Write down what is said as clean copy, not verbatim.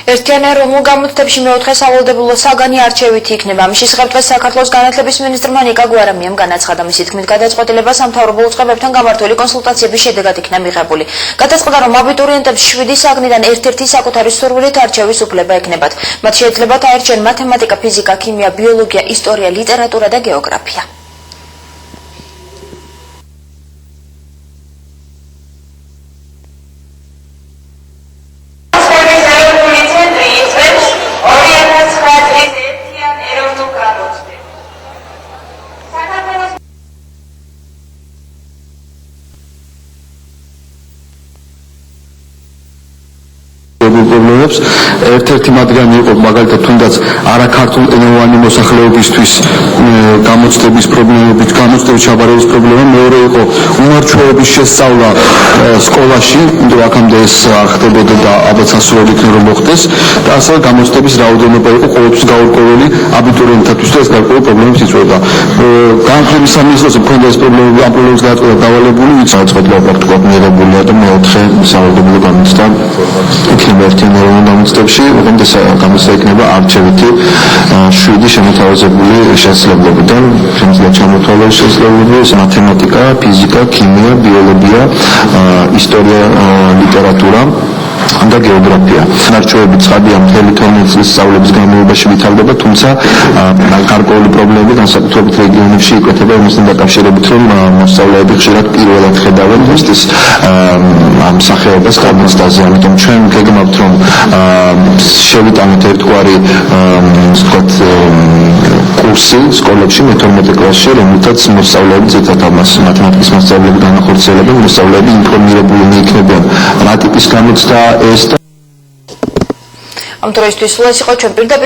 ერთიან ეროვნულ გამოცდებში მეოთხე სავალდებულო საგანი არჩევითი იქნება. ამის შესახებ დღეს საქართველოს განათლების მინისტრმა ნიკა გვარამიამ განაცხადა. მისი თქმით, გადაწყვეტილება სამთავრობო უწყებებთან გამართული კონსულტაციების შედეგად იქნა მიღებული. გადაწყდა, რომ აბიტურიენტებს 7 საგნიდან ერთ-ერთი საკუთარი სურვილით არჩევის უფლება ექნებათ. მათ შეეძლებათ აერჩიონ მათემატიკა, ფიზიკა, ქიმია, ბიოლოგია, ისტორია, ლიტერატურა და გეოგრაფია. პრობლემებს ერთ-ერთი მათგანი იყო მაგალითად თუნდაც არაქართულ ენოვანი მოსახლეობისთვის გამოცდების პრობლემებით, გამოცდების ჩაბარების პრობლემა, მეორე იყო უნარჩვეობის შესწავლა სკოლაში, იმიტომ რომ აქამდე ეს არ ხდებოდა და ალბათ სასურველი იქნება რომ მოხდეს და ასევე გამოცდების რაოდენობა იყო ყოველთვის გაურკვეველი აბიტურიენტთათვის და ეს გარკვეულ პრობლემებს იწვევდა. განათლების სამინისტროს მქონდა ეს პრობლემები, ამ პრობლემის გადაწყვეტა დავალებული, გადაწყვეტილება პრაქტიკულად მიღებულია და მეოთხე სავალდებულო გამოცდა იქნება ერთიან ეროვნულ გამოცდებში, ოღონდ ეს გამოცდა იქნება არჩევითი 7 შემოთავაზებული შესაძლებლობიდან, შემიძლია ჩამოთვალოს შესაძლებლობები, მათემატიკა, ფიზიკა, ქიმია, ბიოლოგია, ისტორია, ლიტერატურა და გეოგრაფია. არჩევები ცხადია მთელი 12 წლის სწავლების განმავლობაში ვითარდება, თუმცა გარკვეული პრობლემები განსაკუთრებით რეგიონებში იკვეთება იმასთან დაკავშირებით, რომ მოსწავლეები ხშირად პირველად ხედავენ მისთვის ამ სახეობას გამოცდაზე. ამიტომ ჩვენ გეგმავთ, რომ შევიტანოთ ერთგვარი კურსი სკოლებში მე-12 კლასში, რომელთაც მოსწავლეები ზედმეტად მათემატიკის მასწავლებლები განახორციელებენ, მოსწავლეები ინფორმირებული იქნებიან რა ტიპის გამოცდა ეს და ამ დროისთვის ეს იყო ჩვენ პირდაპირ